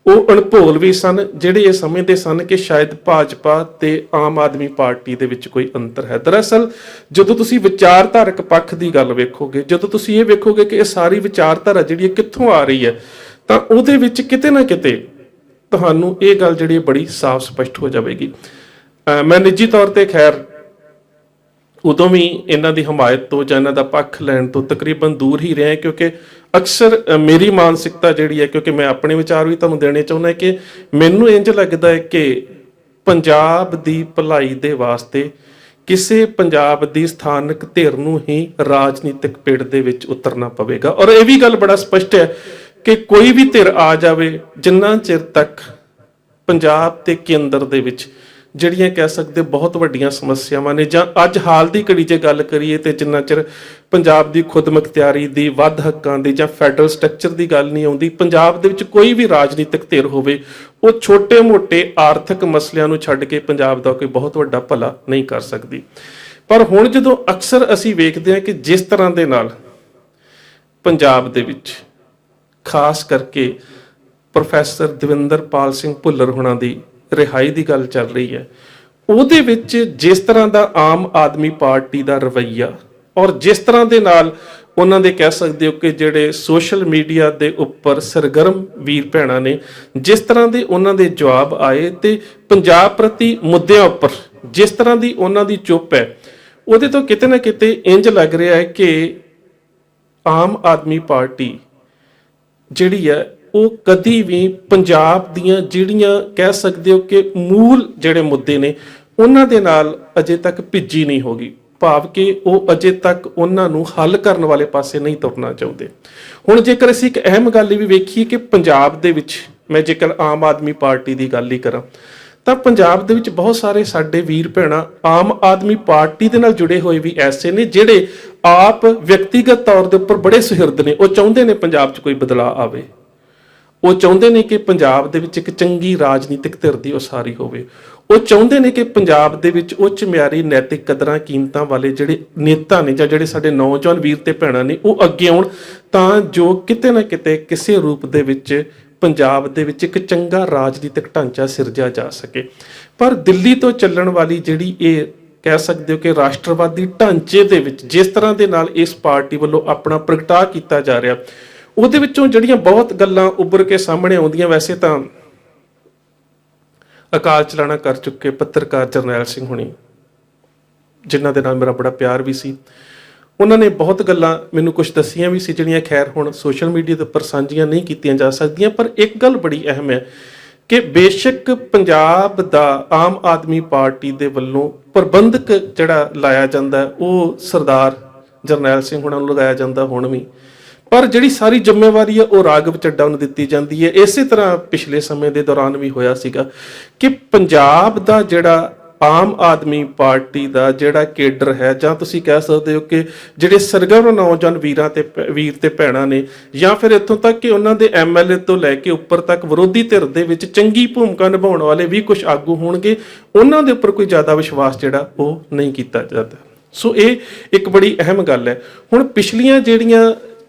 Speaker 1: ਉਹ ਅਣਭੋਲ ਵੀ ਸਨ, ਜਿਹੜੇ ਇਹ ਸਮਝਦੇ ਸਨ ਕਿ ਸ਼ਾਇਦ ਭਾਜਪਾ ਤੇ ਆਮ ਆਦਮੀ ਪਾਰਟੀ ਦੇ ਵਿੱਚ ਕੋਈ ਅੰਤਰ ਹੈ। ਦਰਅਸਲ ਜਦੋਂ ਤੁਸੀਂ ਵਿਚਾਰਧਾਰਕ ਪੱਖ ਦੀ ਗੱਲ ਵੇਖੋਗੇ, ਜਦੋਂ ਤੁਸੀਂ ਇਹ ਵੇਖੋਗੇ ਕਿ ਇਹ ਸਾਰੀ ਵਿਚਾਰਧਾਰਾ ਜਿਹੜੀ ਹੈ ਕਿੱਥੋਂ ਆ ਰਹੀ ਹੈ, ਤਾਂ ਉਹਦੇ ਵਿੱਚ ਕਿਤੇ ਨਾ ਕਿਤੇ ਤੁਹਾਨੂੰ ਇਹ ਗੱਲ ਜਿਹੜੀ ਬੜੀ ਸਾਫ਼ ਸਪਸ਼ਟ ਹੋ ਜਾਵੇਗੀ। ਮੈਂ ਨਿੱਜੀ ਤੌਰ ਤੇ ਖੈਰ ਉਦੋਂ ਵੀ ਇਹਨਾਂ ਦੀ ਹਮਾਇਤ ਤੋਂ ਜਾਂ ਇਹਨਾਂ ਦਾ ਪੱਖ ਲੈਣ ਤੋਂ ਤਕਰੀਬਨ ਦੂਰ ਹੀ ਰਿਹਾ, ਕਿਉਂਕਿ ਅਕਸਰ ਮੇਰੀ ਮਾਨਸਿਕਤਾ ਜਿਹੜੀ ਹੈ, ਕਿਉਂਕਿ ਮੈਂ ਆਪਣੇ ਵਿਚਾਰ ਵੀ ਤੁਹਾਨੂੰ ਦੇਣੇ ਚਾਹੁੰਦਾ ਕਿ ਮੈਨੂੰ ਇੰਝ ਲੱਗਦਾ ਹੈ ਕਿ ਪੰਜਾਬ ਦੀ ਭਲਾਈ ਦੇ ਵਾਸਤੇ ਕਿਸੇ ਪੰਜਾਬ ਦੀ ਸਥਾਨਕ ਧਿਰ ਨੂੰ ਹੀ ਰਾਜਨੀਤਿਕ ਪਿੜ ਦੇ ਵਿੱਚ ਉਤਰਨਾ ਪਵੇਗਾ। ਔਰ ਇਹ ਵੀ ਗੱਲ ਬੜਾ ਸਪਸ਼ਟ ਹੈ ਕਿ ਕੋਈ ਵੀ ਧਿਰ ਆ ਜਾਵੇ, ਜਿੰਨਾ ਚਿਰ ਤੱਕ ਪੰਜਾਬ ਤੇ ਕੇਂਦਰ ਦੇ ਵਿੱਚ ਜਿਹੜੀਆਂ ਕਹਿ ਸਕਦੇ ਬਹੁਤ ਵੱਡੀਆਂ ਸਮੱਸਿਆਵਾਂ ਨੇ, ਜਾਂ ਅੱਜ ਹਾਲ ਦੀ ਘੜੀ 'ਚ ਗੱਲ ਕਰੀਏ ਤੇ ਜਿੰਨਾ ਚਿਰ ਪੰਜਾਬ ਦੀ ਖੁਦਮੁਖਤਿਆਰੀ ਦੀ, ਵੱਧ ਹੱਕਾਂ ਦੀ ਜਾਂ ਫੈਡਰਲ ਸਟਰਕਚਰ ਦੀ ਗੱਲ ਨਹੀਂ ਆਉਂਦੀ, ਪੰਜਾਬ ਦੇ ਵਿੱਚ ਕੋਈ ਵੀ ਰਾਜਨੀਤਿਕ ਧਿਰ ਹੋਵੇ ਉਹ ਛੋਟੇ-ਮੋਟੇ ਆਰਥਿਕ ਮਸਲਿਆਂ ਨੂੰ ਛੱਡ ਕੇ ਪੰਜਾਬ ਦਾ ਕੋਈ ਬਹੁਤ ਵੱਡਾ ਭਲਾ ਨਹੀਂ ਕਰ ਸਕਦੀ। ਪਰ ਹੁਣ ਜਦੋਂ ਅਕਸਰ ਅਸੀਂ ਵੇਖਦੇ ਹਾਂ ਕਿ ਜਿਸ ਤਰ੍ਹਾਂ ਦੇ ਨਾਲ ਪੰਜਾਬ ਦੇ ਵਿੱਚ ਖਾਸ ਕਰਕੇ ਪ੍ਰੋਫੈਸਰ ਦਵਿੰਦਰਪਾਲ ਸਿੰਘ ਭੁੱਲਰ ਹੋਣਾ ਦੀ ਰਿਹਾਈ ਦੀ ਗੱਲ ਚੱਲ ਰਹੀ ਹੈ, ਉਹਦੇ ਵਿੱਚ ਜਿਸ ਤਰ੍ਹਾਂ ਦਾ ਆਮ ਆਦਮੀ ਪਾਰਟੀ ਦਾ ਰਵੱਈਆ ਔਰ ਜਿਸ ਤਰ੍ਹਾਂ ਦੇ ਨਾਲ ਉਹਨਾਂ ਦੇ ਕਹਿ ਸਕਦੇ ਹੋ ਕਿ ਜਿਹੜੇ ਸੋਸ਼ਲ ਮੀਡੀਆ ਦੇ ਉੱਪਰ ਸਰਗਰਮ ਵੀਰ ਭੈਣਾਂ ਨੇ ਜਿਸ ਤਰ੍ਹਾਂ ਦੇ ਉਹਨਾਂ ਦੇ ਜਵਾਬ ਆਏ ਤੇ ਪੰਜਾਬ ਪ੍ਰਤੀ ਮੁੱਦਿਆਂ ਉੱਪਰ ਜਿਸ ਤਰ੍ਹਾਂ ਦੀ ਉਹਨਾਂ ਦੀ ਚੁੱਪ ਹੈ, ਉਹਦੇ ਤੋਂ ਕਿਤੇ ਨਾ ਕਿਤੇ ਇੰਜ ਲੱਗ ਰਿਹਾ ਹੈ ਕਿ ਆਮ ਆਦਮੀ ਪਾਰਟੀ ਜਿਹੜੀ ਹੈ ਉਹ ਕਦੀ ਵੀ ਪੰਜਾਬ ਦੀਆਂ ਜਿਹੜੀਆਂ ਕਹਿ ਸਕਦੇ ਹੋ ਕਿ ਮੂਲ ਜਿਹੜੇ ਮੁੱਦੇ ਨੇ ਉਹਨਾਂ ਦੇ ਨਾਲ ਅਜੇ ਤੱਕ ਭਿੱਜੀ ਨਹੀਂ ਹੋਗੀ। ਭਾਵ ਕਿ ਉਹ ਅਜੇ ਤੱਕ ਉਹਨਾਂ ਨੂੰ ਹੱਲ ਕਰਨ ਵਾਲੇ ਪਾਸੇ ਨਹੀਂ ਤੁਰਨਾ ਚਾਹੁੰਦੇ। ਹੁਣ ਜੇਕਰ ਅਸੀਂ ਇੱਕ ਅਹਿਮ ਗੱਲ ਇਹ ਵੀ ਵੇਖੀਏ ਕਿ ਪੰਜਾਬ ਦੇ ਵਿੱਚ, ਮੈਂ ਜੇਕਰ ਆਮ ਆਦਮੀ ਪਾਰਟੀ ਦੀ ਗੱਲ ਹੀ ਕਰਾਂ ਤਾਂ ਪੰਜਾਬ ਦੇ ਵਿੱਚ ਬਹੁਤ ਸਾਰੇ ਸਾਡੇ ਵੀਰ ਭੈਣਾਂ ਆਮ ਆਦਮੀ ਪਾਰਟੀ ਦੇ ਨਾਲ ਜੁੜੇ ਹੋਏ ਵੀ ਐਸੇ ਨੇ ਜਿਹੜੇ ਆਪ ਵਿਅਕਤੀਗਤ ਤੌਰ ਦੇ ਉੱਪਰ ਬੜੇ ਸੁਹਿਰਦ ਨੇ। ਉਹ ਚਾਹੁੰਦੇ ਨੇ ਪੰਜਾਬ 'ਚ ਕੋਈ ਬਦਲਾਅ ਆਵੇ, ਉਹ ਚਾਹੁੰਦੇ ਨੇ ਕਿ ਪੰਜਾਬ ਦੇ ਵਿੱਚ ਇੱਕ ਚੰਗੀ ਰਾਜਨੀਤਿਕ ਧਿਰ ਦੀ ਉਸਾਰੀ ਹੋਵੇ, ਉਹ ਚਾਹੁੰਦੇ ਨੇ ਕਿ ਪੰਜਾਬ ਦੇ ਵਿੱਚ ਉੱਚ ਮਿਆਰੀ ਨੈਤਿਕ ਕਦਰਾਂ ਕੀਮਤਾਂ ਵਾਲੇ ਜਿਹੜੇ ਨੇਤਾ ਨੇ ਜਾਂ ਜਿਹੜੇ ਸਾਡੇ ਨੌਜਵਾਨ ਵੀਰ ਤੇ ਭੈਣਾਂ ਨੇ ਉਹ ਅੱਗੇ ਆਉਣ, ਤਾਂ ਜੋ ਕਿਤੇ ਨਾ ਕਿਤੇ ਕਿਸੇ ਰੂਪ ਦੇ ਵਿੱਚ ਪੰਜਾਬ ਦੇ ਵਿੱਚ ਇੱਕ ਚੰਗਾ ਰਾਜਨੀਤਿਕ ਢਾਂਚਾ ਸਿਰਜਿਆ ਜਾ ਸਕੇ। ਪਰ ਦਿੱਲੀ ਤੋਂ ਚੱਲਣ ਵਾਲੀ ਜਿਹੜੀ ਇਹ ਕਹਿ ਸਕਦੇ ਹੋ ਕਿ ਰਾਸ਼ਟਰਵਾਦੀ ਢਾਂਚੇ ਦੇ ਵਿੱਚ ਜਿਸ ਤਰ੍ਹਾਂ ਦੇ ਨਾਲ ਇਸ ਪਾਰਟੀ ਵੱਲੋਂ ਆਪਣਾ ਪ੍ਰਗਟਾਅ ਕੀਤਾ ਜਾ ਰਿਹਾ, ਉਹਦੇ ਵਿੱਚੋਂ ਜਿਹੜੀਆਂ ਬਹੁਤ ਗੱਲਾਂ ਉੱਭਰ ਕੇ ਸਾਹਮਣੇ ਆਉਂਦੀਆਂ, ਵੈਸੇ ਤਾਂ ਅਕਾਲ ਚਲਾਣਾ ਕਰ ਚੁੱਕੇ ਪੱਤਰਕਾਰ ਜਰਨੈਲ ਸਿੰਘ ਹੁਣੀ, ਜਿਨ੍ਹਾਂ ਦੇ ਨਾਲ ਮੇਰਾ ਬੜਾ ਪਿਆਰ ਵੀ ਸੀ, ਉਹਨਾਂ ਨੇ ਬਹੁਤ ਗੱਲਾਂ ਮੈਨੂੰ ਕੁਝ ਦੱਸੀਆਂ ਵੀ ਸੀ ਜਿਹੜੀਆਂ ਖੈਰ ਹੁਣ ਸੋਸ਼ਲ ਮੀਡੀਆ ਦੇ ਉੱਪਰ ਸਾਂਝੀਆਂ ਨਹੀਂ ਕੀਤੀਆਂ ਜਾ ਸਕਦੀਆਂ। ਪਰ ਇੱਕ ਗੱਲ ਬੜੀ ਅਹਿਮ ਹੈ ਕਿ ਬੇਸ਼ੱਕ ਪੰਜਾਬ ਦਾ ਆਮ ਆਦਮੀ ਪਾਰਟੀ ਦੇ ਵੱਲੋਂ ਪ੍ਰਬੰਧਕ ਜਿਹੜਾ ਲਾਇਆ ਜਾਂਦਾ ਉਹ ਸਰਦਾਰ ਜਰਨੈਲ ਸਿੰਘ ਹੁਣਾਂ ਨੂੰ ਲਗਾਇਆ ਜਾਂਦਾ ਹੁਣ ਵੀ, ਪਰ ਜਿਹੜੀ ਸਾਰੀ ਜ਼ਿੰਮੇਵਾਰੀ ਹੈ ਉਹ ਰਾਘਵ ਚੱਡਾ ਨੂੰ ਦਿੱਤੀ ਜਾਂਦੀ ਹੈ। ਇਸੇ ਤਰ੍ਹਾਂ ਪਿਛਲੇ ਸਮੇਂ ਦੇ ਦੌਰਾਨ ਵੀ ਹੋਇਆ ਸੀਗਾ ਕਿ ਪੰਜਾਬ ਦਾ ਜਿਹੜਾ ਆਮ ਆਦਮੀ ਪਾਰਟੀ ਦਾ ਜਿਹੜਾ ਕੇਡਰ ਹੈ, ਜਾਂ ਤੁਸੀਂ ਕਹਿ ਸਕਦੇ ਹੋ ਕਿ ਜਿਹੜੇ ਸਰਗਰਮ ਨੌਜਵਾਨ ਵੀਰ ਤੇ ਭੈਣਾਂ ਨੇ, ਜਾਂ ਫਿਰ ਇੱਥੋਂ ਤੱਕ ਕਿ ਉਹਨਾਂ ਦੇ ਐਮਐਲਏ ਤੋਂ ਲੈ ਕੇ ਉੱਪਰ ਤੱਕ ਵਿਰੋਧੀ ਧਿਰ ਦੇ ਵਿੱਚ ਚੰਗੀ ਭੂਮਿਕਾ ਨਿਭਾਉਣ ਵਾਲੇ ਵੀ ਕੁਝ ਆਗੂ ਹੋਣਗੇ, ਉਹਨਾਂ ਦੇ ਉੱਪਰ ਕੋਈ ਜ਼ਿਆਦਾ ਵਿਸ਼ਵਾਸ ਜਿਹੜਾ ਉਹ ਨਹੀਂ ਕੀਤਾ ਜਾਂਦਾ। ਸੋ ਇਹ ਇੱਕ ਬੜੀ ਅਹਿਮ ਗੱਲ ਹੈ। ਹੁਣ ਪਿਛਲੀਆਂ ਜਿਹੜੀਆਂ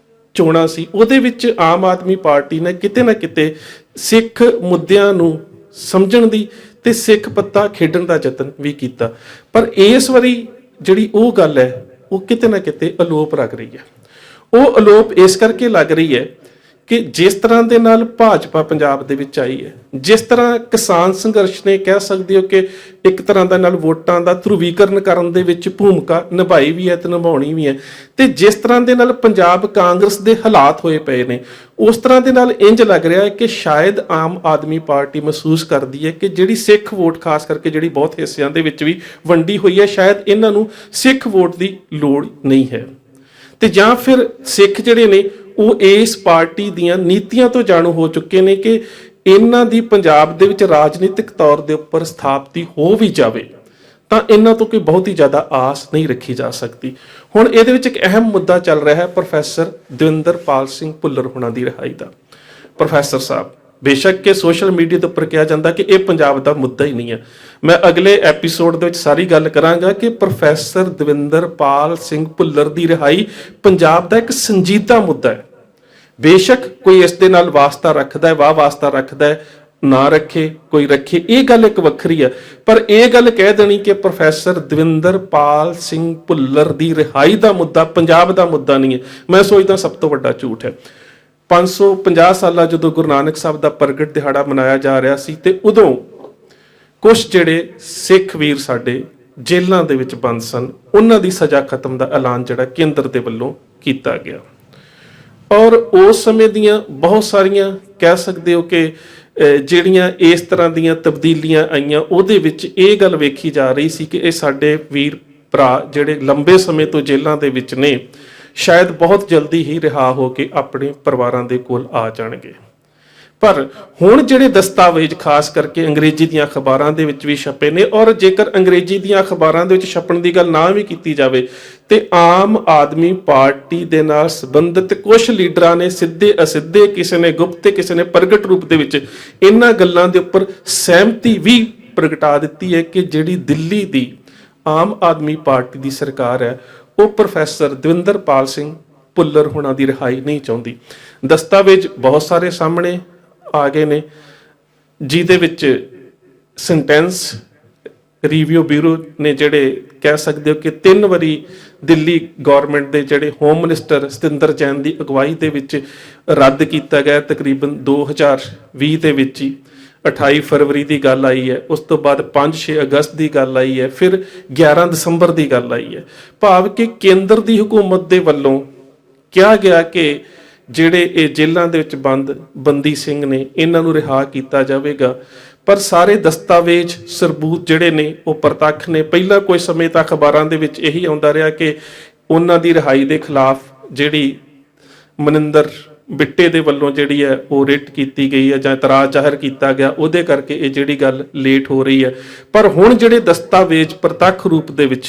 Speaker 1: ਚੋਣਾਂ ਸੀ ਉਹਦੇ ਵਿੱਚ ਆਮ ਆਦਮੀ ਪਾਰਟੀ ਨੇ ਕਿਤੇ ਨਾ ਕਿਤੇ ਸਿੱਖ ਮੁੱਦਿਆਂ ਨੂੰ ਸਮਝਣ ਦੀ ਤੇ ਸਿੱਖ ਪੱਤਾ ਖੇਡਣ ਦਾ ਯਤਨ ਵੀ ਕੀਤਾ, ਪਰ ਇਸ ਵਾਰੀ ਜਿਹੜੀ ਉਹ ਗੱਲ ਹੈ ਉਹ ਕਿਤੇ ਨਾ ਕਿਤੇ ਅਲੋਪ ਲੱਗ ਰਹੀ ਹੈ। ਉਹ ਅਲੋਪ ਇਸ ਕਰਕੇ ਲੱਗ ਰਹੀ ਹੈ ਕਿ ਜਿਸ ਤਰ੍ਹਾਂ ਦੇ ਨਾਲ ਭਾਜਪਾ ਪੰਜਾਬ ਦੇ ਵਿੱਚ ਆਈ ਹੈ, ਜਿਸ ਤਰ੍ਹਾਂ ਕਿਸਾਨ ਸੰਘਰਸ਼ ਨੇ ਕਹਿ ਸਕਦੇ ਹੋ ਕਿ ਇੱਕ ਤਰ੍ਹਾਂ ਦਾ ਨਾਲ ਵੋਟਾਂ ਦਾ ਧਰੁਵੀਕਰਨ ਕਰਨ ਦੇ ਵਿੱਚ ਭੂਮਿਕਾ ਨਿਭਾਈ ਵੀ ਹੈ ਤੇ ਨਿਭਾਉਣੀ ਵੀ ਹੈ, ਤੇ ਜਿਸ ਤਰ੍ਹਾਂ ਦੇ ਨਾਲ ਪੰਜਾਬ ਕਾਂਗਰਸ ਦੇ ਹਾਲਾਤ ਹੋਏ ਪਏ ਨੇ, ਉਸ ਤਰ੍ਹਾਂ ਦੇ ਨਾਲ ਇੰਜ ਲੱਗ ਰਿਹਾ ਹੈ ਕਿ ਸ਼ਾਇਦ ਆਮ ਆਦਮੀ ਪਾਰਟੀ ਮਹਿਸੂਸ ਕਰਦੀ ਹੈ ਕਿ ਜਿਹੜੀ ਸਿੱਖ ਵੋਟ ਖਾਸ ਕਰਕੇ ਜਿਹੜੀ ਬਹੁਤ ਹਿੱਸਿਆਂ ਦੇ ਵਿੱਚ ਵੀ ਵੰਡੀ ਹੋਈ ਹੈ, ਸ਼ਾਇਦ ਇਹਨਾਂ ਨੂੰ ਸਿੱਖ ਵੋਟ ਦੀ ਲੋੜ ਨਹੀਂ ਹੈ, ਤੇ ਜਾਂ ਫਿਰ ਸਿੱਖ ਜਿਹੜੇ ਨੇ ਉਹ ਇਸ ਪਾਰਟੀ ਦੀਆਂ ਨੀਤੀਆਂ ਤੋਂ ਜਾਣੂ ਹੋ ਚੁੱਕੇ ਨੇ ਕਿ ਇਹਨਾਂ ਦੀ ਪੰਜਾਬ ਦੇ ਵਿੱਚ ਰਾਜਨੀਤਿਕ ਤੌਰ ਦੇ ਉੱਪਰ ਸਥਾਪਤੀ ਹੋ ਵੀ ਜਾਵੇ ਤਾਂ ਇਹਨਾਂ ਤੋਂ ਕੋਈ ਬਹੁਤ ਹੀ ਜ਼ਿਆਦਾ ਆਸ ਨਹੀਂ ਰੱਖੀ ਜਾ ਸਕਦੀ। ਹੁਣ ਇਹਦੇ ਵਿੱਚ ਇੱਕ ਅਹਿਮ ਮੁੱਦਾ ਚੱਲ ਰਿਹਾ ਹੈ ਪ੍ਰੋਫੈਸਰ ਦਵਿੰਦਰਪਾਲ ਸਿੰਘ ਭੁੱਲਰ ਹੁਣਾਂ ਦੀ ਰਿਹਾਈ ਦਾ। ਪ੍ਰੋਫੈਸਰ ਸਾਹਿਬ, ਬੇਸ਼ੱਕ ਕਿ ਸੋਸ਼ਲ ਮੀਡੀਆ ਦੇ ਉੱਪਰ ਕਿਹਾ ਜਾਂਦਾ ਕਿ ਇਹ ਪੰਜਾਬ ਦਾ ਮੁੱਦਾ ਹੀ ਨਹੀਂ ਹੈ, ਮੈਂ ਅਗਲੇ ਐਪੀਸੋਡ ਦੇ ਵਿੱਚ ਸਾਰੀ ਗੱਲ ਕਰਾਂਗਾ ਕਿ ਪ੍ਰੋਫੈਸਰ ਦਵਿੰਦਰਪਾਲ ਸਿੰਘ ਭੁੱਲਰ ਦੀ ਰਿਹਾਈ ਪੰਜਾਬ ਦਾ ਇੱਕ ਸੰਜੀਦਾ ਮੁੱਦਾ ਹੈ। ਬੇਸ਼ੱਕ ਕੋਈ ਇਸ ਦੇ ਨਾਲ ਵਾਸਤਾ ਰੱਖਦਾ ਹੈ, ਵਾਸਤਾ ਰੱਖਦਾ ਹੈ, ਨਾ ਰੱਖੇ ਕੋਈ ਰੱਖੇ, ਇਹ ਗੱਲ ਇੱਕ ਵੱਖਰੀ ਹੈ, ਪਰ ਇਹ ਗੱਲ ਕਹਿ ਦੇਣੀ ਕਿ ਪ੍ਰੋਫੈਸਰ ਦਵਿੰਦਰਪਾਲ ਸਿੰਘ ਭੁੱਲਰ ਦੀ ਰਿਹਾਈ ਦਾ ਮੁੱਦਾ ਪੰਜਾਬ ਦਾ ਮੁੱਦਾ ਨਹੀਂ ਹੈ, ਮੈਂ ਸੋਚਦਾ ਸਭ ਤੋਂ ਵੱਡਾ ਝੂਠ ਹੈ। 550 ਸਾਲਾਂ ਜਦੋਂ ਗੁਰੂ ਨਾਨਕ ਸਾਹਿਬ ਦਾ ਪ੍ਰਗਟ ਦਿਹਾੜਾ ਮਨਾਇਆ ਜਾ ਰਿਹਾ ਸੀ ਤੇ ਉਦੋਂ ਕੁਝ ਜਿਹੜੇ ਸਿੱਖ ਵੀਰ ਸਾਡੇ ਜੇਲ੍ਹਾਂ ਦੇ ਵਿੱਚ ਬੰਦ ਸਨ, ਉਹਨਾਂ ਦੀ ਸਜ਼ਾ ਖਤਮ ਦਾ ਐਲਾਨ ਜਿਹੜਾ ਕੇਂਦਰ ਦੇ ਵੱਲੋਂ ਕੀਤਾ ਗਿਆ, ਔਰ ਉਸ ਸਮੇਂ ਦੀਆਂ ਬਹੁਤ ਸਾਰੀਆਂ ਕਹਿ ਸਕਦੇ ਹੋ ਕਿ ਜਿਹੜੀਆਂ ਇਸ ਤਰ੍ਹਾਂ ਦੀਆਂ ਤਬਦੀਲੀਆਂ ਆਈਆਂ, ਉਹਦੇ ਵਿੱਚ ਇਹ ਗੱਲ ਵੇਖੀ ਜਾ ਰਹੀ ਸੀ ਕਿ ਇਹ ਸਾਡੇ ਵੀਰ ਭਰਾ ਜਿਹੜੇ ਲੰਬੇ ਸਮੇਂ ਤੋਂ ਜੇਲ੍ਹਾਂ ਦੇ ਵਿੱਚ ਨੇ ਸ਼ਾਇਦ ਬਹੁਤ ਜਲਦੀ ਹੀ ਰਿਹਾ ਹੋ ਕੇ ਆਪਣੇ ਪਰਿਵਾਰਾਂ ਦੇ ਕੋਲ ਆ ਜਾਣਗੇ। ਪਰ ਹੁਣ ਜਿਹੜੇ ਦਸਤਾਵੇਜ਼ ਖਾਸ ਕਰਕੇ ਅੰਗਰੇਜ਼ੀ ਦੀਆਂ ਅਖਬਾਰਾਂ ਦੇ ਵਿੱਚ ਵੀ ਛਪੇ ਨੇ, ਔਰ ਜੇਕਰ ਅੰਗਰੇਜ਼ੀ ਦੀਆਂ ਅਖਬਾਰਾਂ ਦੇ ਵਿੱਚ ਛਪਣ ਦੀ ਗੱਲ ਨਾ ਵੀ ਕੀਤੀ ਜਾਵੇ ਤੇ ਆਮ ਆਦਮੀ ਪਾਰਟੀ ਦੇ ਨਾਲ ਸੰਬੰਧਿਤ ਕੁਝ ਲੀਡਰਾਂ ਨੇ ਸਿੱਧੇ ਅਸਿੱਧੇ, ਕਿਸੇ ਨੇ ਗੁਪਤ ਤੇ ਕਿਸੇ ਨੇ ਪ੍ਰਗਟ ਰੂਪ ਦੇ ਵਿੱਚ ਇਹਨਾਂ ਗੱਲਾਂ ਦੇ ਉੱਪਰ ਸਹਿਮਤੀ ਵੀ ਪ੍ਰਗਟਾ ਦਿੱਤੀ ਹੈ ਕਿ ਜਿਹੜੀ ਦਿੱਲੀ ਦੀ ਆਮ ਆਦਮੀ ਪਾਰਟੀ ਦੀ ਸਰਕਾਰ ਹੈ ਉਹ ਪ੍ਰੋਫੈਸਰ ਦਵਿੰਦਰਪਾਲ ਸਿੰਘ ਭੁੱਲਰ ਹੁਣਾਂ ਦੀ ਰਿਹਾਈ ਨਹੀਂ ਚਾਹੁੰਦੀ। ਦਸਤਾਵੇਜ਼ ਬਹੁਤ ਸਾਰੇ ਸਾਹਮਣੇ ਆ ਗਏ ਨੇ, ਜਿਹਦੇ ਵਿੱਚ ਸੈਂਟੈਂਸ ਰਿਵਿਊ ਬਿਊਰੋ ਨੇ ਜਿਹੜੇ ਕਹਿ ਸਕਦੇ ਹੋ ਕਿ 3 ਵਾਰੀ ਦਿੱਲੀ ਗਵਰਨਮੈਂਟ ਦੇ ਜਿਹੜੇ ਹੋਮ ਮਿਨਿਸਟਰ ਸਤਿੰਦਰ ਜੈਨ ਦੀ ਅਗਵਾਈ ਦੇ ਵਿੱਚ ਰੱਦ ਕੀਤਾ ਗਿਆ ਤਕਰੀਬਨ 2020 ਦੇ ਵਿੱਚ ਹੀ। 28 ਫਰਵਰੀ ਦੀ ਗੱਲ ਆਈ ਹੈ, ਉਸ ਤੋਂ ਬਾਅਦ 5-6 ਅਗਸਤ ਦੀ ਗੱਲ ਆਈ ਹੈ, ਫਿਰ 11 ਦਸੰਬਰ ਦੀ ਗੱਲ ਆਈ ਹੈ। ਭਾਵ ਕਿ ਕੇਂਦਰ ਦੀ ਹਕੂਮਤ ਦੇ ਵੱਲੋਂ ਕਿਹਾ ਗਿਆ ਕਿ ਜਿਹੜੇ ਇਹ ਜੇਲ੍ਹਾਂ ਦੇ ਵਿੱਚ ਬੰਦੀ ਸਿੰਘ ਨੇ ਇਹਨਾਂ ਨੂੰ ਰਿਹਾ ਕੀਤਾ ਜਾਵੇਗਾ, ਪਰ ਸਾਰੇ ਦਸਤਾਵੇਜ਼ ਸਬੂਤ ਜਿਹੜੇ ਨੇ ਉਹ ਪ੍ਰਤੱਖ ਨੇ। ਪਹਿਲਾਂ ਕੋਈ ਸਮੇਂ ਤੱਕ ਅਖਬਾਰਾਂ ਦੇ ਵਿੱਚ ਇਹੀ ਆਉਂਦਾ ਰਿਹਾ ਕਿ ਉਹਨਾਂ ਦੀ ਰਿਹਾਈ ਦੇ ਖਿਲਾਫ ਜਿਹੜੀ ਮਨਿੰਦਰ ਬਿੱਟੇ ਦੇ ਵੱਲੋਂ ਜਿਹੜੀ ਹੈ ਉਹ ਰਿਟ ਕੀਤੀ ਗਈ ਹੈ ਜਾਂ ਇਤਰਾਜ਼ ਜ਼ਾਹਰ ਕੀਤਾ ਗਿਆ, ਉਹਦੇ ਕਰਕੇ ਇਹ ਜਿਹੜੀ ਗੱਲ ਲੇਟ ਹੋ ਰਹੀ ਹੈ। ਪਰ ਹੁਣ ਜਿਹੜੇ ਦਸਤਾਵੇਜ਼ ਪ੍ਰਤੱਖ ਰੂਪ ਦੇ ਵਿੱਚ,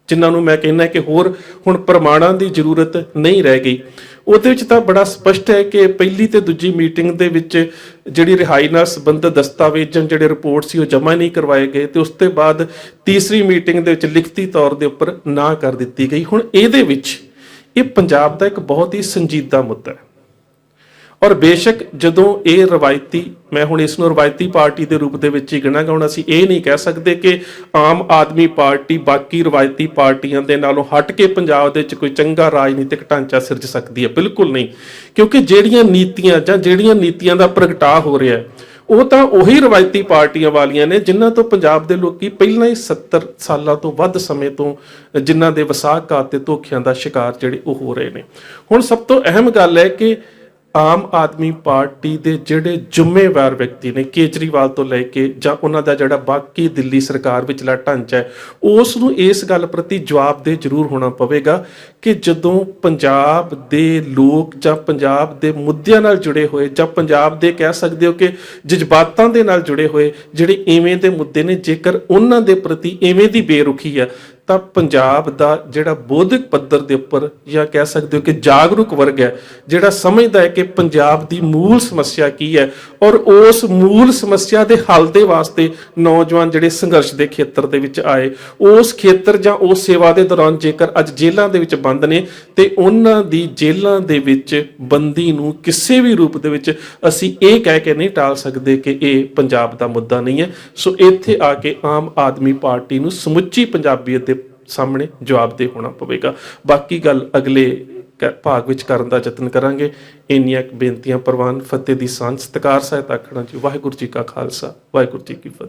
Speaker 1: ਜਿਨ੍ਹਾਂ ਨੂੰ ਮੈਂ ਕਹਿੰਦਾ ਕਿ ਹੋਰ ਹੁਣ ਪ੍ਰਮਾਣਾਂ ਦੀ ਜ਼ਰੂਰਤ ਨਹੀਂ ਰਹਿ ਗਈ, ਉਹਦੇ ਵਿੱਚ ਤਾਂ ਬੜਾ ਸਪਸ਼ਟ ਹੈ ਕਿ ਪਹਿਲੀ ਤੇ ਦੂਜੀ ਮੀਟਿੰਗ ਦੇ ਵਿੱਚ ਜਿਹੜੀ ਰਿਹਾਈ ਨਾਲ ਸੰਬੰਧਿਤ ਦਸਤਾਵੇਜ਼ ਜਿਹੜੇ ਰਿਪੋਰਟ ਸੀ ਉਹ ਜਮ੍ਹਾਂ ਨਹੀਂ ਕਰਵਾਏ ਗਏ ਤੇ ਉਸ ਤੋਂ ਬਾਅਦ ਤੀਸਰੀ ਮੀਟਿੰਗ ਦੇ ਵਿੱਚ ਲਿਖਤੀ ਤੌਰ ਦੇ ਉੱਪਰ ਨਾ ਕਰ ਦਿੱਤੀ ਗਈ। ਹੁਣ ਇਹਦੇ ਵਿੱਚ ਇਹ ਪੰਜਾਬ ਦਾ ਇੱਕ ਬਹੁਤ ਹੀ ਸੰਜੀਦਾ ਮੁੱਦਾ ਹੈ ਔਰ ਬੇਸ਼ੱਕ ਜਦੋਂ ਇਹ ਰਵਾਇਤੀ, ਮੈਂ ਹੁਣ ਇਸ ਨੂੰ ਰਵਾਇਤੀ ਪਾਰਟੀ ਦੇ ਰੂਪ ਦੇ ਵਿੱਚ ਹੀ ਗਿਣਾਂਗਾ, ਹੁਣ ਅਸੀਂ ਇਹ ਨਹੀਂ ਕਹਿ ਸਕਦੇ ਕਿ ਆਮ ਆਦਮੀ ਪਾਰਟੀ ਬਾਕੀ ਰਵਾਇਤੀ ਪਾਰਟੀਆਂ ਦੇ ਨਾਲੋਂ ਹਟ ਕੇ ਪੰਜਾਬ ਦੇ ਵਿੱਚ ਕੋਈ ਚੰਗਾ ਰਾਜਨੀਤਿਕ ਢਾਂਚਾ ਸਿਰਜ ਸਕਦੀ ਹੈ, ਬਿਲਕੁਲ ਨਹੀਂ। ਕਿਉਂਕਿ ਜਿਹੜੀਆਂ ਨੀਤੀਆਂ ਦਾ ਪ੍ਰਗਟਾਅ ਹੋ ਰਿਹਾ ਹੈ ਉਹ ਤਾਂ ਉਹੀ ਰਵਾਇਤੀ ਪਾਰਟੀਆਂ ਵਾਲੀਆਂ ਨੇ ਜਿਨ੍ਹਾਂ ਤੋਂ ਪੰਜਾਬ ਦੇ ਲੋਕੀ ਪਹਿਲਾਂ ਹੀ 70 ਸਾਲਾਂ ਤੋਂ ਵੱਧ ਸਮੇਂ ਤੋਂ ਜਿਨ੍ਹਾਂ ਦੇ ਵਿਸਾਖਘਾਤ ਤੇ ਧੋਖਿਆਂ ਦਾ ਸ਼ਿਕਾਰ ਜਿਹੜੇ ਉਹ ਹੋ ਰਹੇ ਨੇ। ਹੁਣ ਸਭ ਤੋਂ ਅਹਿਮ ਗੱਲ ਹੈ ਕਿ ਆਮ ਆਦਮੀ ਪਾਰਟੀ ਦੇ ਜਿਹੜੇ ਜ਼ਿੰਮੇਵਾਰ ਵਿਅਕਤੀ ਨੇ, ਕੇਜਰੀਵਾਲ ਤੋਂ ਲੈ ਕੇ ਜਾਂ ਉਹਨਾਂ ਦਾ ਜਿਹੜਾ ਬਾਕੀ ਦਿੱਲੀ ਸਰਕਾਰ ਵਿਚਲਾ ਢਾਂਚਾ ਹੈ, ਉਸ ਨੂੰ ਇਸ ਗੱਲ ਪ੍ਰਤੀ ਜਵਾਬਦੇਹ ਜ਼ਰੂਰ ਹੋਣਾ ਪਵੇਗਾ ਕਿ ਜਦੋਂ ਪੰਜਾਬ ਦੇ ਲੋਕ ਜਾਂ ਪੰਜਾਬ ਦੇ ਮੁੱਦਿਆਂ ਨਾਲ ਜੁੜੇ ਹੋਏ ਜਾਂ ਪੰਜਾਬ ਦੇ ਕਹਿ ਸਕਦੇ ਹੋ ਕਿ ਜਜ਼ਬਾਤਾਂ ਦੇ ਨਾਲ ਜੁੜੇ ਹੋਏ ਜਿਹੜੇ ਇਵੇਂ ਦੇ ਮੁੱਦੇ ਨੇ, ਜੇਕਰ ਉਹਨਾਂ ਦੇ ਪ੍ਰਤੀ ਇਵੇਂ ਦੀ ਬੇਰੁਖੀ ਹੈ ਤਾਂ ਪੰਜਾਬ ਦਾ ਜਿਹੜਾ ਬੌਧਿਕ ਪੱਧਰ ਦੇ ਉੱਪਰ ਜਾਂ ਕਹਿ ਸਕਦੇ ਹੋ ਕਿ ਜਾਗਰੂਕ ਵਰਗ ਹੈ ਜਿਹੜਾ ਸਮਝਦਾ ਹੈ ਕਿ ਪੰਜਾਬ ਦੀ ਮੂਲ ਸਮੱਸਿਆ ਕੀ ਹੈ ਔਰ ਉਸ ਮੂਲ ਸਮੱਸਿਆ ਦੇ ਹੱਲ ਦੇ ਵਾਸਤੇ ਨੌਜਵਾਨ ਜਿਹੜੇ ਸੰਘਰਸ਼ ਦੇ ਖੇਤਰ ਦੇ ਵਿੱਚ ਆਏ, ਉਸ ਖੇਤਰ ਜਾਂ ਉਸ ਸੇਵਾ ਦੇ ਦੌਰਾਨ ਜੇਕਰ ਅੱਜ ਜੇਲ੍ਹਾਂ ਦੇ ਵਿੱਚ ਬੰਦ ਨੇ ਤੇ ਉਹਨਾਂ ਦੀ ਜੇਲ੍ਹਾਂ ਦੇ ਵਿੱਚ ਬੰਦੀ ਨੂੰ ਕਿਸੇ ਵੀ ਰੂਪ ਦੇ ਵਿੱਚ ਅਸੀਂ ਇਹ ਕਹਿ ਕੇ ਨਹੀਂ ਟਾਲ ਸਕਦੇ ਕਿ ਇਹ ਪੰਜਾਬ ਦਾ ਮੁੱਦਾ ਨਹੀਂ ਹੈ। ਸੋ ਇੱਥੇ ਆ ਕੇ ਆਮ ਆਦਮੀ ਪਾਰਟੀ ਨੂੰ ਸਮੁੱਚੀ ਪੰਜਾਬੀਅਤ ਦੇ ਸਾਹਮਣੇ ਜਵਾਬਦੇਹ ਹੋਣਾ ਪਵੇਗਾ। ਬਾਕੀ ਗੱਲ ਅਗਲੇ ਭਾਗ ਵਿੱਚ ਕਰਨ ਦਾ ਯਤਨ ਕਰਾਂਗੇ। ਇੰਨੀਆਂ ਬੇਨਤੀਆਂ ਪ੍ਰਵਾਨ, ਫਤਿਹ ਦੀ ਸਾਂਝ, ਸਤਿਕਾਰ ਸਹਿਤ ਆਖਣਾ ਜੀ। ਵਾਹਿਗੁਰੂ ਜੀ ਕਾ ਖਾਲਸਾ, ਵਾਹਿਗੁਰੂ ਜੀ ਕੀ ਫਤਿਹ।